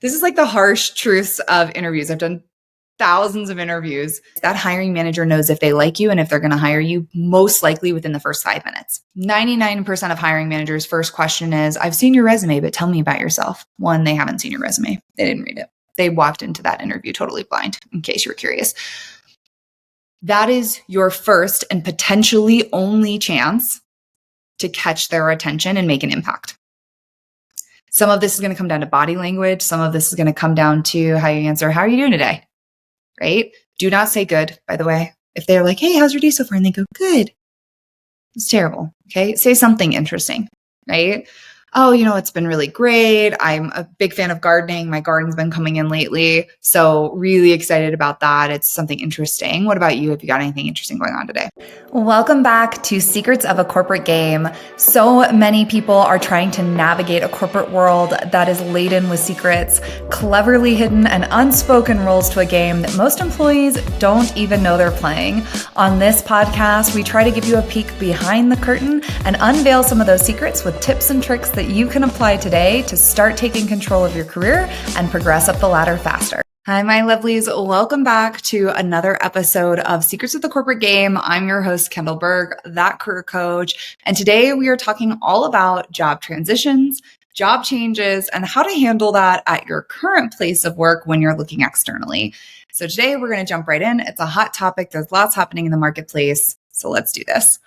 This is like the harsh truths of interviews. I've done thousands of interviews. That hiring manager knows if they like you and if they're going to hire you, most likely within the first 5 minutes. 99% of hiring managers' first question is, I've seen your resume, but tell me about yourself. One, they haven't seen your resume. They didn't read it. They walked into that interview totally blind, in case you were curious. That is your first and potentially only chance to catch their attention and make an impact. Some of this is going to come down to body language. Some of this is going to come down to how you answer, how are you doing today? Right? Do not say good, by the way. If they're like, hey, how's your day so far? And they go, good. It's terrible. Okay. Say something interesting, right? Oh, it's been really great. I'm a big fan of gardening. My garden's been coming in lately. So really excited about that. It's something interesting. What about you? Have you got anything interesting going on today? Welcome back to Secrets of a Corporate Game. So many people are trying to navigate a corporate world that is laden with secrets, cleverly hidden and unspoken rules to a game that most employees don't even know they're playing. On this podcast, we try to give you a peek behind the curtain and unveil some of those secrets with tips and tricks that you can apply today to start taking control of your career and progress up the ladder faster. Hi, my lovelies. Welcome back to another episode of Secrets of the Corporate Game. I'm your host, Kendall Berg, that career coach. And today we are talking all about job transitions, job changes, and how to handle that at your current place of work when you're looking externally. So today we're going to jump right in. It's a hot topic. There's lots happening in the marketplace. So let's do this.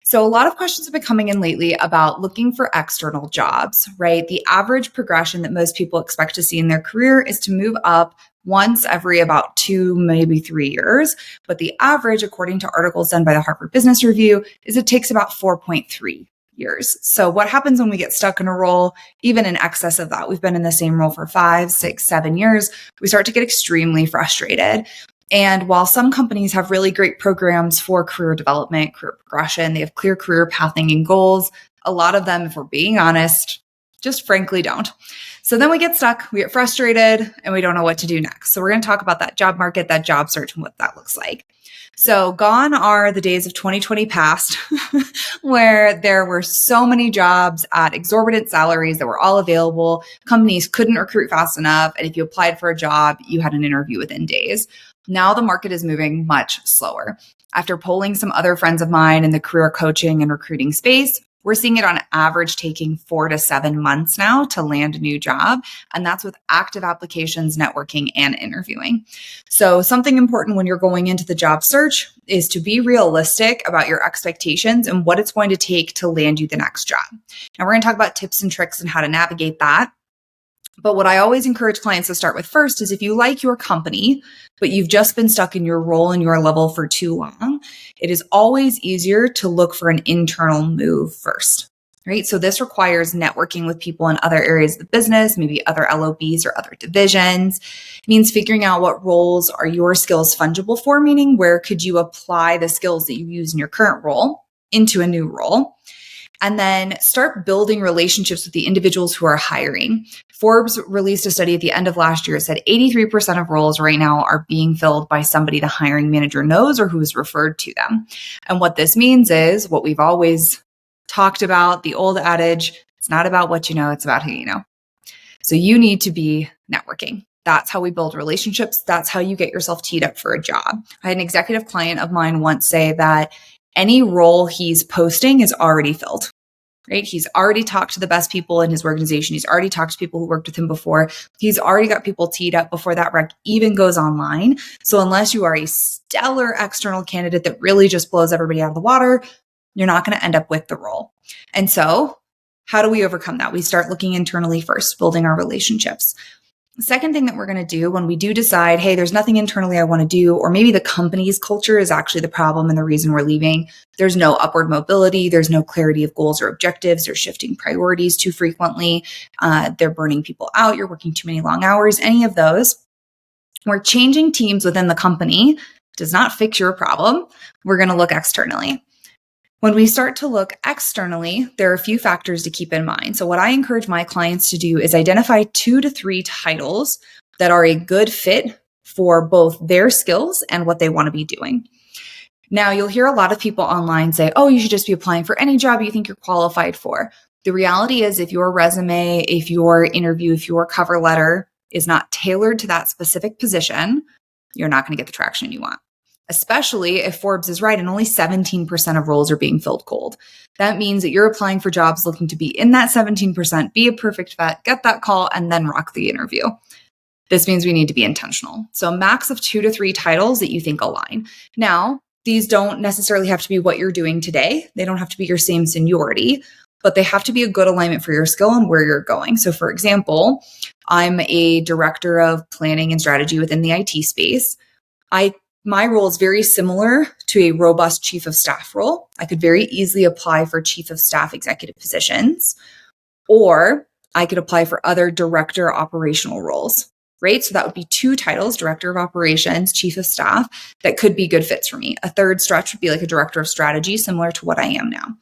So a lot of questions have been coming in lately about looking for external jobs, right? The average progression that most people expect to see in their career is to move up once every about 2, maybe 3 years. But the average, according to articles done by the Harvard Business Review, is it takes about 4.3 years. So what happens when we get stuck in a role, even in excess of that? We've been in the same role for 5, 6, 7 years. We start to get extremely frustrated. And while some companies have really great programs for career development, career progression, they have clear career pathing and goals, a lot of them, if we're being honest, just frankly don't. So then we get stuck, we get frustrated, and we don't know what to do next. So we're going to talk about that job market, that job search, and what that looks like. So gone are the days of 2020 past where there were so many jobs at exorbitant salaries that were all available. Companies couldn't recruit fast enough. And if you applied for a job, you had an interview within days. Now the market is moving much slower. After polling some other friends of mine in the career coaching and recruiting space, we're seeing it on average taking 4 to 7 months now to land a new job. And that's with active applications, networking, and interviewing. So something important when you're going into the job search is to be realistic about your expectations and what it's going to take to land you the next job. Now we're going to talk about tips and tricks and how to navigate that. But what I always encourage clients to start with first is if you like your company, but you've just been stuck in your role and your level for too long, it is always easier to look for an internal move first, right? So this requires networking with people in other areas of the business, maybe other LOBs or other divisions. It means figuring out what roles are your skills fungible for, meaning where could you apply the skills that you use in your current role into a new role. And then start building relationships with the individuals who are hiring. Forbes released a study at the end of last year. It said 83% of roles right now are being filled by somebody the hiring manager knows or who is referred to them. And what this means is what we've always talked about, the old adage, it's not about what you know, it's about who you know. So you need to be networking. That's how we build relationships. That's how you get yourself teed up for a job. I had an executive client of mine once say that any role he's posting is already filled, right? He's already talked to the best people in his organization. He's already talked to people who worked with him before. He's already got people teed up before that rec even goes online. So unless you are a stellar external candidate that really just blows everybody out of the water, you're not going to end up with the role. And so how do we overcome that? We start looking internally first, building our relationships. The second thing that we're going to do when we do decide, hey, there's nothing internally I want to do, or maybe the company's culture is actually the problem and the reason we're leaving. There's no upward mobility. There's no clarity of goals or objectives. They're shifting priorities too frequently. They're burning people out. You're working too many long hours. Any of those. We're changing teams within the company. Does not fix your problem. We're going to look externally. When we start to look externally, there are a few factors to keep in mind. So what I encourage my clients to do is identify 2 to 3 titles that are a good fit for both their skills and what they want to be doing. Now, you'll hear a lot of people online say, oh, you should just be applying for any job you think you're qualified for. The reality is if your resume, if your interview, if your cover letter is not tailored to that specific position, you're not going to get the traction you want. Especially if Forbes is right and only 17% of roles are being filled cold. That means that you're applying for jobs looking to be in that 17%, be a perfect fit, get that call, and then rock the interview. This means we need to be intentional. So a max of 2 to 3 titles that you think align. Now, these don't necessarily have to be what you're doing today. They don't have to be your same seniority, but they have to be a good alignment for your skill and where you're going. So for example, I'm a director of planning and strategy within the IT space. My role is very similar to a robust chief of staff role. I could very easily apply for chief of staff executive positions, or I could apply for other director operational roles, right? So that would be 2 titles, director of operations, chief of staff, that could be good fits for me. A third stretch would be like a director of strategy, similar to what I am now.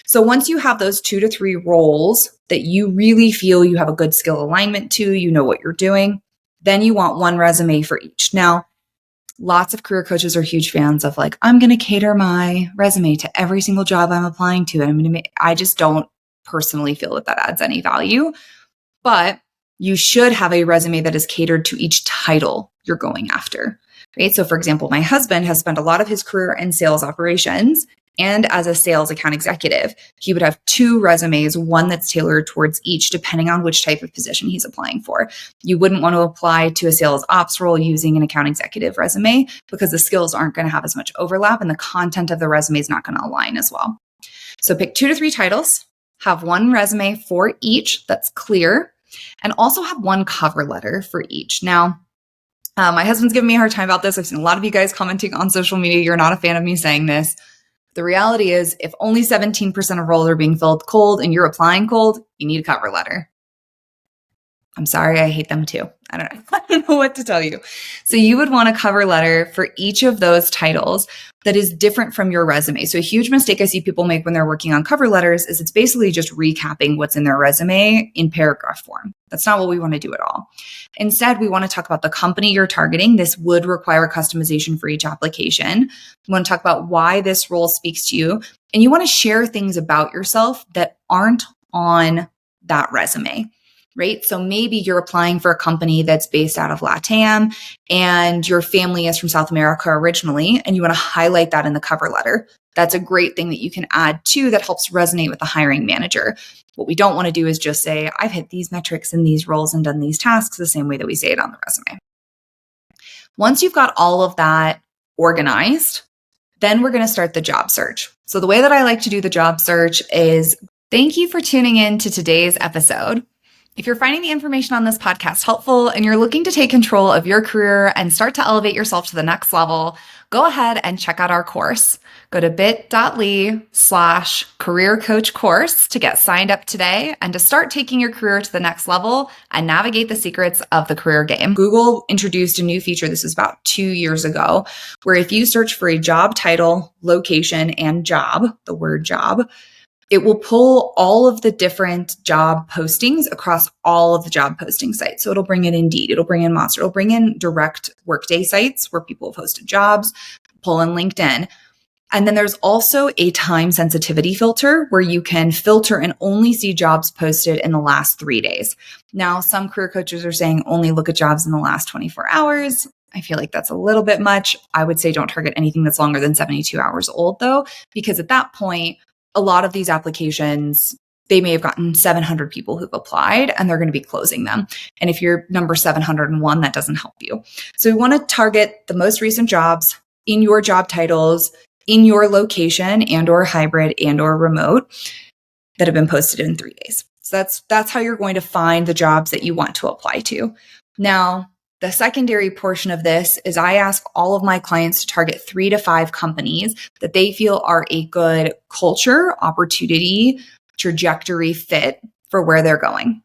So once you have those 2 to 3 roles that you really feel you have a good skill alignment to, you know what you're doing, then you want 1 resume for each. Now, lots of career coaches are huge fans of like, I'm going to cater my resume to every single job I'm applying to. And I just don't personally feel that that adds any value, but you should have a resume that is catered to each title you're going after, right? So for example, my husband has spent a lot of his career in sales operations, and as a sales account executive, he would have 2 resumes, one that's tailored towards each, depending on which type of position he's applying for. You wouldn't want to apply to a sales ops role using an account executive resume because the skills aren't going to have as much overlap and the content of the resume is not going to align as well. So pick 2 to 3 titles, have 1 resume for each that's clear, and also have 1 cover letter for each. Now, my husband's giving me a hard time about this. I've seen a lot of you guys commenting on social media. You're not a fan of me saying this. The reality is, if only 17% of roles are being filled cold and you're applying cold, you need a cover letter. I'm sorry, I hate them too. I don't know what to tell you. So you would want a cover letter for each of those titles that is different from your resume. So a huge mistake I see people make when they're working on cover letters is it's basically just recapping what's in their resume in paragraph form. That's not what we want to do at all. Instead, we want to talk about the company you're targeting. This would require customization for each application. We want to talk about why this role speaks to you. And you want to share things about yourself that aren't on that resume. Right? So maybe you're applying for a company that's based out of LATAM and your family is from South America originally, and you want to highlight that in the cover letter. That's a great thing that you can add too that helps resonate with the hiring manager. What we don't want to do is just say, I've hit these metrics in these roles and done these tasks the same way that we say it on the resume. Once you've got all of that organized, then we're going to start the job search. So the way that I like to do the job search is, thank you for tuning in to today's episode. If you're finding the information on this podcast helpful and you're looking to take control of your career and start to elevate yourself to the next level, go ahead and check out our course. Go to bit.ly/career coach course to get signed up today and to start taking your career to the next level and navigate the secrets of the career game. Google introduced a new feature, this was about 2 years ago, where if you search for a job title, location, and job, the word job, it will pull all of the different job postings across all of the job posting sites. So it'll bring in Indeed, it'll bring in Monster, it'll bring in direct Workday sites where people have posted jobs, pull in LinkedIn. And then there's also a time sensitivity filter where you can filter and only see jobs posted in the last 3 days. Now, some career coaches are saying only look at jobs in the last 24 hours. I feel like that's a little bit much. I would say don't target anything that's longer than 72 hours old though, because at that point, a lot of these applications, they may have gotten 700 people who've applied and they're going to be closing them. And if you're number 701, that doesn't help you. So we want to target the most recent jobs in your job titles, in your location and or hybrid and or remote that have been posted in 3 days. So that's how you're going to find the jobs that you want to apply to. Now, the secondary portion of this is I ask all of my clients to target 3 to 5 companies that they feel are a good culture, opportunity, trajectory fit for where they're going.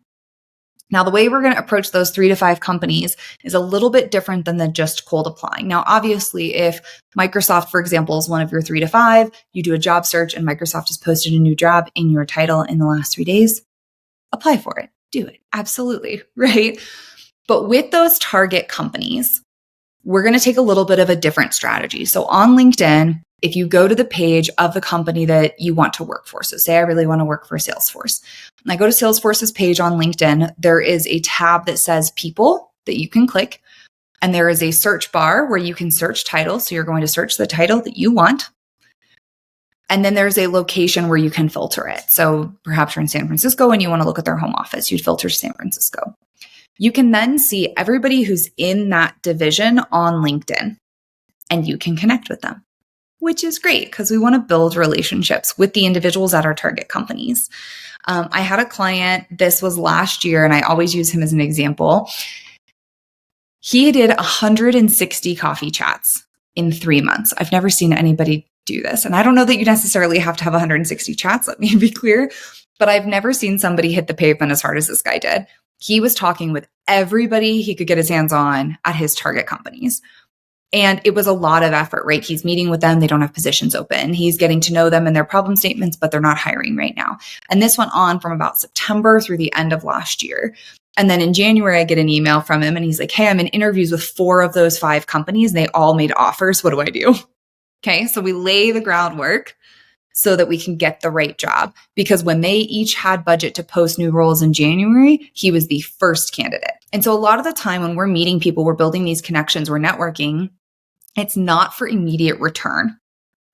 Now, the way we're going to approach those 3 to 5 companies is a little bit different than the just cold applying. Now, obviously, if Microsoft, for example, is one of your 3 to 5, you do a job search and Microsoft has posted a new job in your title in the last 3 days, apply for it. Do it. Absolutely. Right? But with those target companies, we're going to take a little bit of a different strategy. So on LinkedIn, if you go to the page of the company that you want to work for, so say I really want to work for Salesforce, and I go to Salesforce's page on LinkedIn, there is a tab that says people, that you can click. And there is a search bar where you can search titles. So you're going to search the title that you want. And then there's a location where you can filter it. So perhaps you're in San Francisco and you want to look at their home office. You'd filter San Francisco. You can then see everybody who's in that division on LinkedIn, and you can connect with them, which is great because we want to build relationships with the individuals at our target companies. I had a client, this was last year, and I always use him as an example. He did 160 coffee chats in 3 months. I've never seen anybody do this. And I don't know that you necessarily have to have 160 chats, let me be clear, but I've never seen somebody hit the pavement as hard as this guy did. He was talking with everybody he could get his hands on at his target companies. And it was a lot of effort, right? He's meeting with them. They don't have positions open. He's getting to know them and their problem statements, but they're not hiring right now. And this went on from about September through the end of last year. And then in January, I get an email from him and he's like, hey, I'm in interviews with 4 of those 5 companies. They all made offers. What do I do? Okay. So we lay the groundwork so that we can get the right job, because when they each had budget to post new roles in January, he was the first candidate. And so a lot of the time when we're meeting people, we're building these connections, we're networking, it's not for immediate return.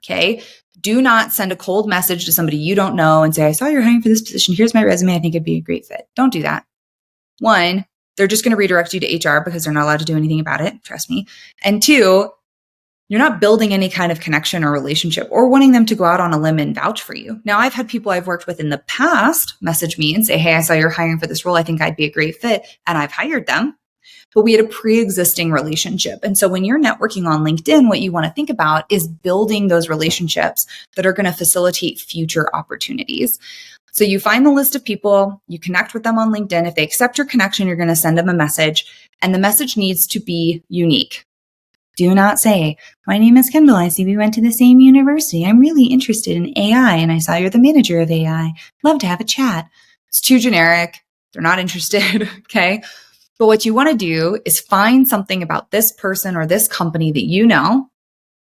Okay. Do not send a cold message to somebody you don't know and say, I saw you're hiring for this position. Here's my resume. I think it'd be a great fit. Don't do that. One, they're just going to redirect you to HR because they're not allowed to do anything about it. Trust me. And 2, you're not building any kind of connection or relationship or wanting them to go out on a limb and vouch for you. Now, I've had people I've worked with in the past message me and say, hey, I saw you're hiring for this role. I think I'd be a great fit. And I've hired them. But we had a pre-existing relationship. And so when you're networking on LinkedIn, what you want to think about is building those relationships that are going to facilitate future opportunities. So you find the list of people, you connect with them on LinkedIn. If they accept your connection, you're going to send them a message, and the message needs to be unique. Do not say, my name is Kendall. I see we went to the same university. I'm really interested in AI, and I saw you're the manager of AI. Love to have a chat. It's too generic. They're not interested. Okay. But what you want to do is find something about this person or this company that you know,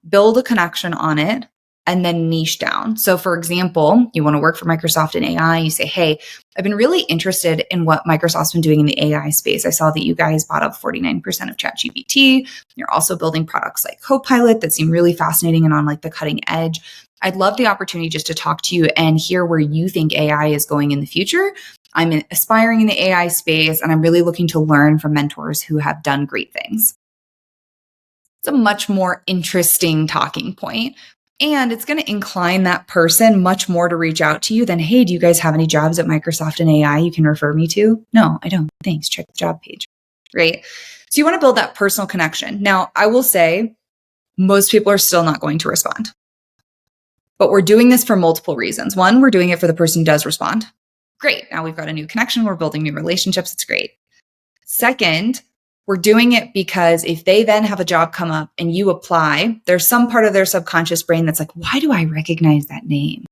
build a connection on it, and then niche down. So for example, you want to work for Microsoft in AI. You say, hey, I've been really interested in what Microsoft's been doing in the AI space. I saw that you guys bought up 49% of ChatGPT. You're also building products like Copilot that seem really fascinating and on like the cutting edge. I'd love the opportunity just to talk to you and hear where you think AI is going in the future. I'm aspiring in the AI space, and I'm really looking to learn from mentors who have done great things. It's a much more interesting talking point. And it's going to incline that person much more to reach out to you than, hey, do you guys have any jobs at Microsoft and AI you can refer me to? No, I don't. Thanks. Check the job page. Right? So you want to build that personal connection. Now, I will say most people are still not going to respond. But we're doing this for multiple reasons. One, we're doing it for the person who does respond. Great. Now we've got a new connection. We're building new relationships. It's great. Second, we're doing it because if they then have a job come up and you apply, there's some part of their subconscious brain that's like, why do I recognize that name?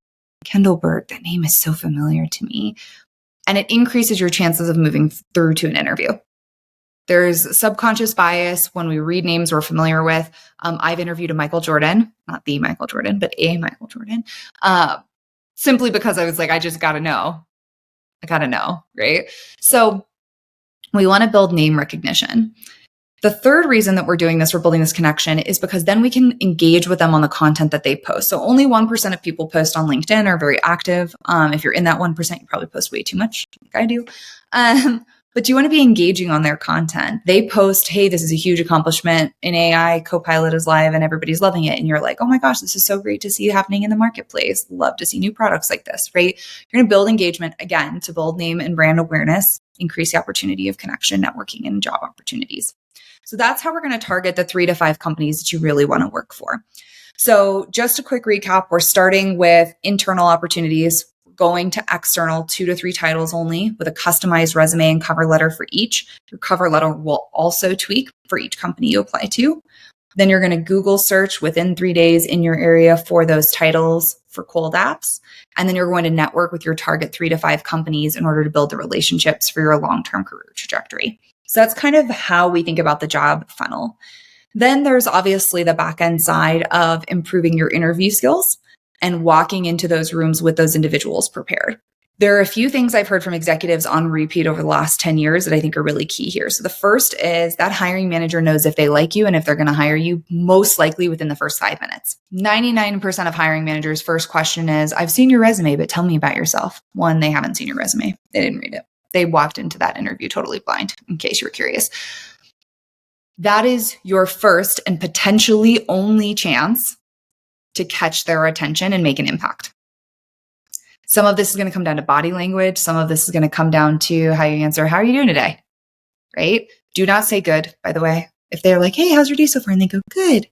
Kendall Berg, that name is so familiar to me. And it increases your chances of moving through to an interview. There's subconscious bias when we read names we're familiar with. I've interviewed a Michael Jordan, not the Michael Jordan, but a Michael Jordan, simply because I was like, I just got to know. I got to know, right? So we want to build name recognition. The third reason that we're doing this, we're building this connection, is because then we can engage with them on the content that they post. So only 1% of people post on LinkedIn are very active. If you're in that 1%, you probably post way too much, like I do. But you want to be engaging on their content. They post, hey, this is a huge accomplishment in AI, Copilot is live and everybody's loving it. And you're like, oh my gosh, this is so great to see happening in the marketplace. Love to see new products like this, right? You're going to build engagement again to build name and brand awareness, increase the opportunity of connection, networking, and job opportunities. So that's how we're going to target the 3 to 5 companies that you really want to work for. So just a quick recap, we're starting with internal opportunities, going to external 2 to 3 titles only with a customized resume and cover letter for each. Your cover letter will also tweak for each company you apply to. Then you're going to Google search within 3 days in your area for those titles for cold apps. And then you're going to network with your target 3 to 5 companies in order to build the relationships for your long-term career trajectory. So that's kind of how we think about the job funnel. Then there's obviously the back end side of improving your interview skills and walking into those rooms with those individuals prepared. There are a few things I've heard from executives on repeat over the last 10 years that I think are really key here. So the first is that hiring manager knows if they like you and if they're going to hire you most likely within the first 5 minutes. 99% of hiring managers' first question is, I've seen your resume, but tell me about yourself. One, they haven't seen your resume. They didn't read it. They walked into that interview totally blind, in case you were curious. That is your first and potentially only chance to catch their attention and make an impact. Some of this is going to come down to body language. Some of this is going to come down to how you answer, how are you doing today? Right? Do not say good, by the way. If they're like, hey, how's your day so far? And they go, good.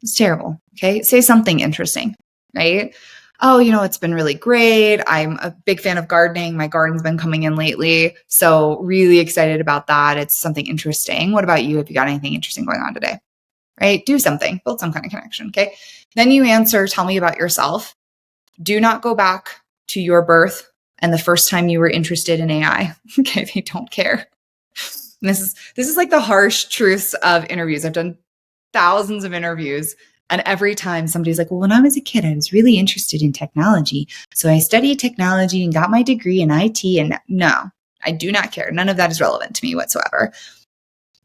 It's terrible. Okay. Say something interesting, right? Oh, it's been really great. I'm a big fan of gardening. My garden's been coming in lately. So really excited about that. It's something interesting. What about you? Have you got anything interesting going on today? Right? Do something, build some kind of connection. Okay. Then you answer, tell me about yourself. Do not go back to your birth and the first time you were interested in AI. Okay, they don't care. And this is like the harsh truths of interviews. I've done thousands of interviews, and every time somebody's like, well, when I was a kid, I was really interested in technology. So I studied technology and got my degree in IT. And no, I do not care. None of that is relevant to me whatsoever.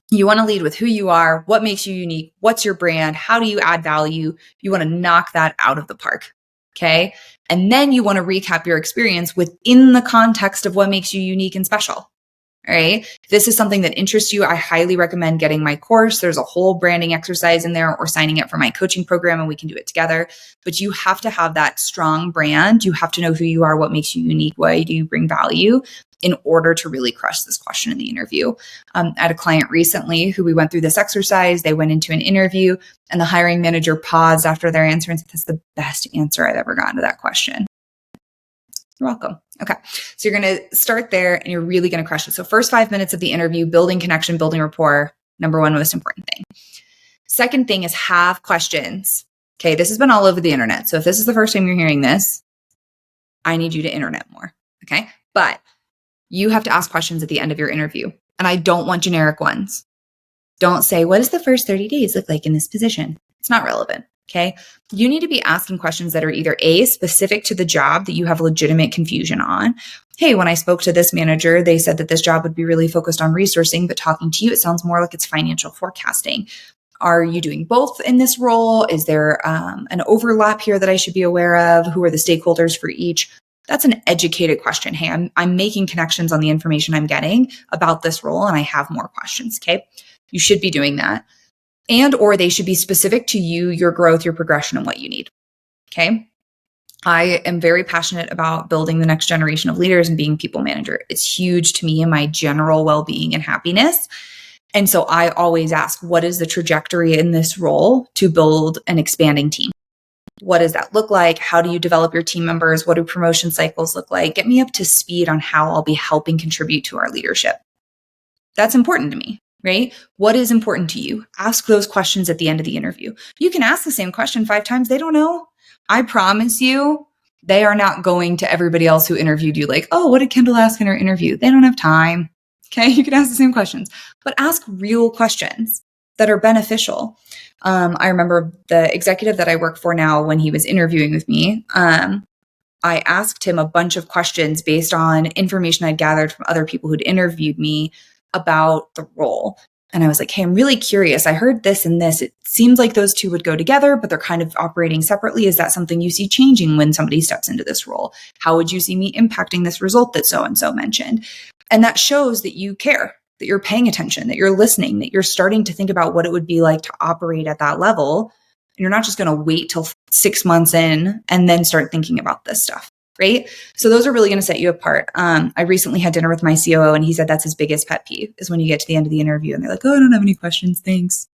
You want to lead with who you are, what makes you unique, what's your brand, how do you add value? You want to knock that out of the park. Okay. And then you want to recap your experience within the context of what makes you unique and special. All right. If this is something that interests you, I highly recommend getting my course. There's a whole branding exercise in there, or signing up for my coaching program and we can do it together. But you have to have that strong brand. You have to know who you are, what makes you unique, why do you bring value, in order to really crush this question in the interview. I had a client recently who we went through this exercise. They went into an interview and the hiring manager paused after their answer and said, that's the best answer I've ever gotten to that question. You're welcome. Okay. So you're going to start there and you're really going to crush it. So first 5 minutes of the interview, building connection, building rapport, number one most important thing. Second thing is have questions. Okay. This has been all over the internet. So if this is the first time you're hearing this, I need you to internet more. Okay. But you have to ask questions at the end of your interview. And I don't want generic ones. Don't say, what does the first 30 days look like in this position? It's not relevant. Okay. You need to be asking questions that are either A, specific to the job that you have legitimate confusion on. Hey, when I spoke to this manager, they said that this job would be really focused on resourcing, but talking to you, it sounds more like it's financial forecasting. Are you doing both in this role? Is there an overlap here that I should be aware of? Who are the stakeholders for each? That's an educated question. Hey, I'm making connections on the information I'm getting about this role and I have more questions. Okay. You should be doing that. And, or they should be specific to you, your growth, your progression, and what you need. Okay. I am very passionate about building the next generation of leaders and being people manager. It's huge to me in my general well-being and happiness. And so I always ask, what is the trajectory in this role to build an expanding team? What does that look like? How do you develop your team members? What do promotion cycles look like? Get me up to speed on how I'll be helping contribute to our leadership. That's important to me, right? What is important to you? Ask those questions at the end of the interview. You can ask the same question 5 times. They don't know. I promise you, they are not going to everybody else who interviewed you like, oh, what did Kendall ask in her interview? They don't have time. Okay. You can ask the same questions, but ask real questions that are beneficial. I remember the executive that I work for now, when he was interviewing with me, I asked him a bunch of questions based on information I'd gathered from other people who'd interviewed me about the role. And I was like, hey, I'm really curious. I heard this and this. It seems like those two would go together, but they're kind of operating separately. Is that something you see changing when somebody steps into this role? How would you see me impacting this result that so-and-so mentioned? And that shows that you care, that you're paying attention, that you're listening, that you're starting to think about what it would be like to operate at that level. And you're not just going to wait till 6 months in and then start thinking about this stuff, right? So those are really going to set you apart. I recently had dinner with my COO and he said that's his biggest pet peeve is when you get to the end of the interview and they're like, oh, I don't have any questions. Thanks.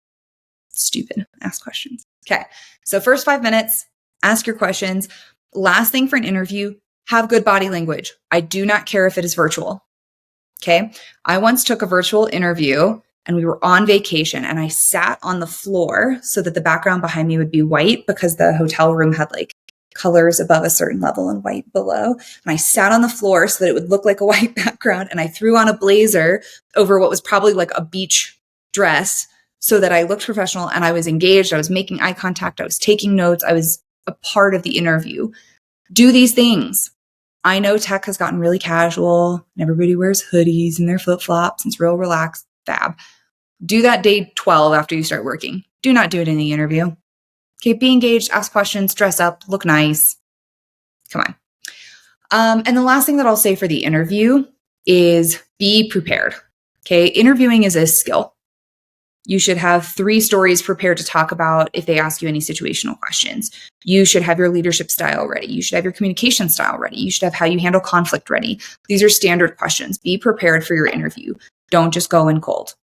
Stupid. Ask questions. Okay. So first 5 minutes, ask your questions. Last thing for an interview, have good body language. I do not care if it is virtual. Okay. I once took a virtual interview and we were on vacation and I sat on the floor so that the background behind me would be white because the hotel room had like colors above a certain level and white below. And I sat on the floor so that it would look like a white background. And I threw on a blazer over what was probably like a beach dress so that I looked professional and I was engaged. I was making eye contact. I was taking notes. I was a part of the interview. Do these things. I know tech has gotten really casual and everybody wears hoodies and their flip-flops and it's real relaxed, fab. Do that day 12 after you start working. Do not do it in the interview. Okay, be engaged, ask questions, dress up, look nice. Come on. And the last thing that I'll say for the interview is be prepared. Okay, interviewing is a skill. You should have 3 stories prepared to talk about if they ask you any situational questions. You should have your leadership style ready. You should have your communication style ready. You should have how you handle conflict ready. These are standard questions. Be prepared for your interview. Don't just go in cold.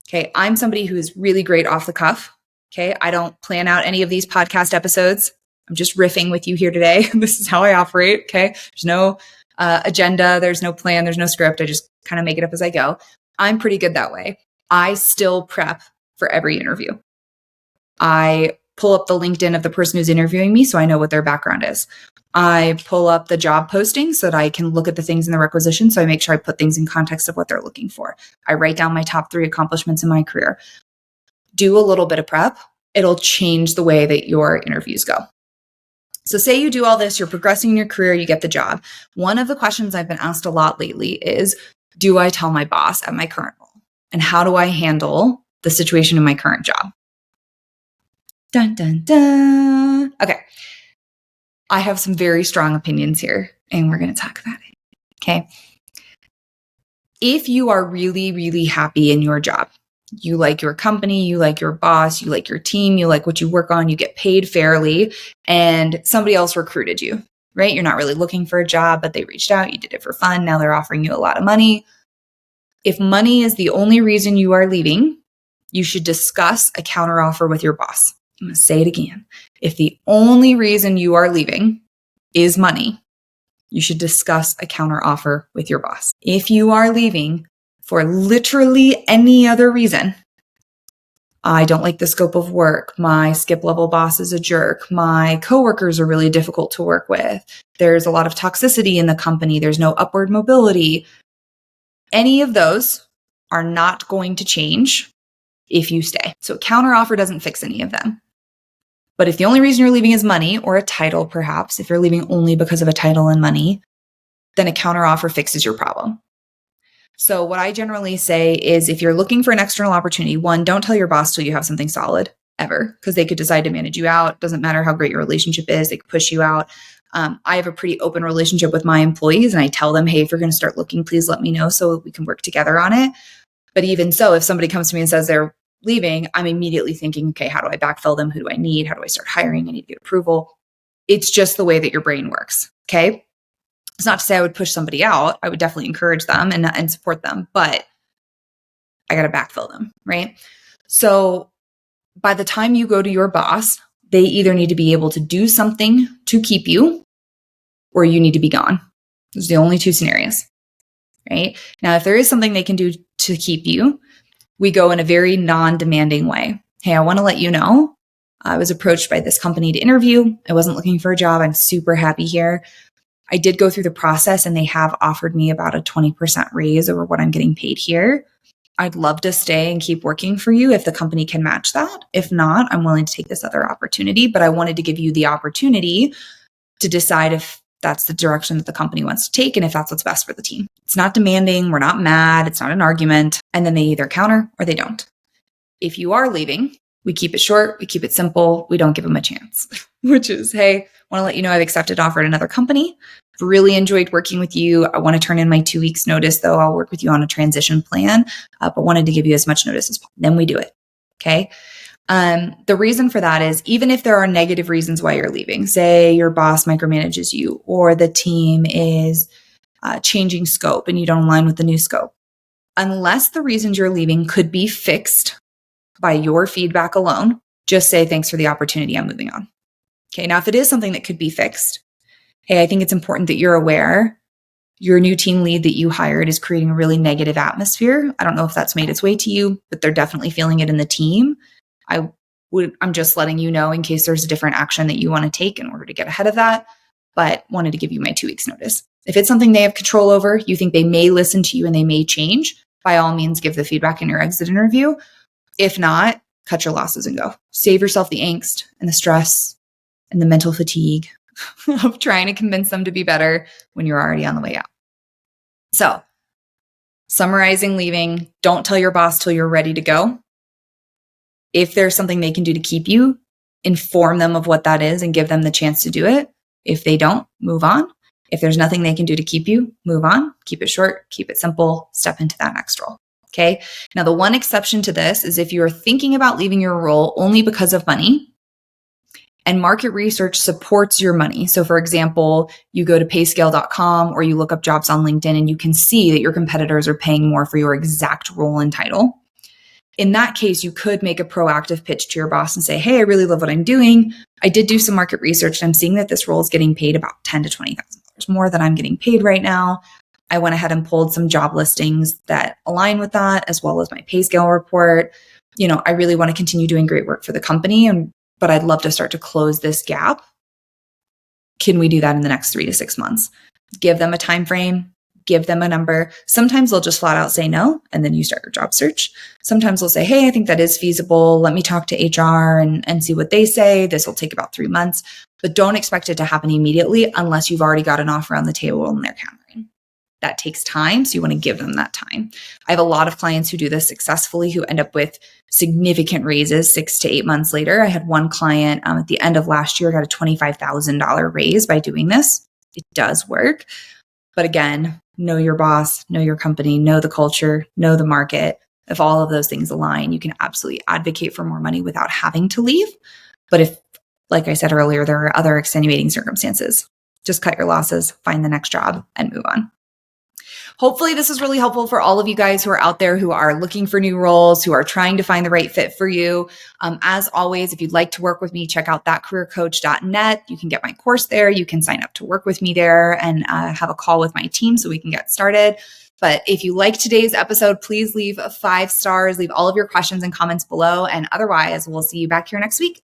Okay, I'm somebody who is really great off the cuff. Okay, I don't plan out any of these podcast episodes. I'm just riffing with you here today. This is how I operate. Okay, there's no agenda, there's no plan, there's no script. I just kind of make it up as I go. I'm pretty good that way. I still prep for every interview. I pull up the LinkedIn of the person who's interviewing me so I know what their background is. I pull up the job posting so that I can look at the things in the requisition so I make sure I put things in context of what they're looking for. I write down my top 3 accomplishments in my career. Do a little bit of prep. It'll change the way that your interviews go. So say you do all this, you're progressing in your career, you get the job. One of the questions I've been asked a lot lately is, do I tell my boss at my current role? And how do I handle the situation in my current job? Dun, dun, dun. Okay. I have some very strong opinions here, and we're going to talk about it. Okay. If you are really, really happy in your job, you like your company, you like your boss, you like your team, you like what you work on, you get paid fairly, and somebody else recruited you, right? You're not really looking for a job, but they reached out, you did it for fun. Now they're offering you a lot of money. If money is the only reason you are leaving, you should discuss a counteroffer with your boss. I'm going to say it again. If the only reason you are leaving is money, you should discuss a counteroffer with your boss. If you are leaving for literally any other reason, I don't like the scope of work, my skip level boss is a jerk, my coworkers are really difficult to work with, there's a lot of toxicity in the company, there's no upward mobility, any of those are not going to change if you stay. So a counteroffer doesn't fix any of them. But if the only reason you're leaving is money or a title, perhaps, if you're leaving only because of a title and money, then a counteroffer fixes your problem. So what I generally say is if you're looking for an external opportunity, 1, don't tell your boss till you have something solid ever, because they could decide to manage you out. Doesn't matter how great your relationship is. They could push you out. I have a pretty open relationship with my employees and I tell them, hey, if you're going to start looking, please let me know so we can work together on it. But even so, if somebody comes to me and says they're leaving, I'm immediately thinking, okay, how do I backfill them? Who do I need? How do I start hiring? I need to get approval. It's just the way that your brain works. Okay. It's not to say I would push somebody out. I would definitely encourage them and support them, but I got to backfill them. Right. So by the time you go to your boss, they either need to be able to do something to keep you or you need to be gone. Those are the only 2 scenarios. Right. Now, if there is something they can do to keep you, we go in a very non-demanding way. Hey, I want to let you know, I was approached by this company to interview. I wasn't looking for a job. I'm super happy here. I did go through the process and they have offered me about a 20% raise over what I'm getting paid here. I'd love to stay and keep working for you if the company can match that. If not, I'm willing to take this other opportunity, but I wanted to give you the opportunity to decide if that's the direction that the company wants to take and if that's what's best for the team. It's not demanding. We're not mad. It's not an argument. And then they either counter or they don't. If you are leaving, we keep it short. We keep it simple. We don't give them a chance, which is, hey, want to let you know I've accepted offer at another company. I've really enjoyed working with you. I want to turn in my 2 weeks notice, though. I'll work with you on a transition plan, but wanted to give you as much notice as possible. Then we do it. Okay. The reason for that is even if there are negative reasons why you're leaving, say your boss micromanages you or the team is changing scope and you don't align with the new scope, unless the reasons you're leaving could be fixed by your feedback alone, just say, thanks for the opportunity. I'm moving on. Okay. Now, if it is something that could be fixed, hey, I think it's important that you're aware your new team lead that you hired is creating a really negative atmosphere. I don't know if that's made its way to you, but they're definitely feeling it in the team. I'm just letting you know in case there's a different action that you want to take in order to get ahead of that, but wanted to give you my 2 weeks notice. If it's something they have control over, you think they may listen to you and they may change, by all means, give the feedback in your exit interview. If not, cut your losses and go. Save yourself the angst and the stress and the mental fatigue of trying to convince them to be better when you're already on the way out. So, summarizing leaving, don't tell your boss till you're ready to go. If there's something they can do to keep you, inform them of what that is and give them the chance to do it. If they don't, move on. If there's nothing they can do to keep you, move on. Keep it short, keep it simple, step into that next role. Okay. Now, the one exception to this is if you're thinking about leaving your role only because of money and market research supports your money. So for example, you go to payscale.com or you look up jobs on LinkedIn and you can see that your competitors are paying more for your exact role and title. In that case, you could make a proactive pitch to your boss and say, hey, I really love what I'm doing. I did do some market research and I'm seeing that this role is getting paid about $10,000 to $20,000 more than I'm getting paid right now. I went ahead and pulled some job listings that align with that, as well as my pay scale report. I really want to continue doing great work for the company, but I'd love to start to close this gap. Can we do that in the next 3 to 6 months? Give them a time frame. Give them a number. Sometimes they'll just flat out say no, and then you start your job search. Sometimes they'll say, hey, I think that is feasible. Let me talk to HR and see what they say. This will take about 3 months, but don't expect it to happen immediately unless you've already got an offer on the table and they're countering. That takes time, so you want to give them that time. I have a lot of clients who do this successfully, who end up with significant raises 6 to 8 months later. I had one client at the end of last year got a $25,000 raise by doing this. It does work. But again, know your boss, know your company, know the culture, know the market. If all of those things align, you can absolutely advocate for more money without having to leave. But if, like I said earlier, there are other extenuating circumstances, just cut your losses, find the next job, and move on. Hopefully this is really helpful for all of you guys who are out there who are looking for new roles, who are trying to find the right fit for you. As always, if you'd like to work with me, check out thatcareercoach.net. You can get my course there. You can sign up to work with me there and have a call with my team so we can get started. But if you like today's episode, please leave 5 stars, leave all of your questions and comments below. And otherwise, we'll see you back here next week.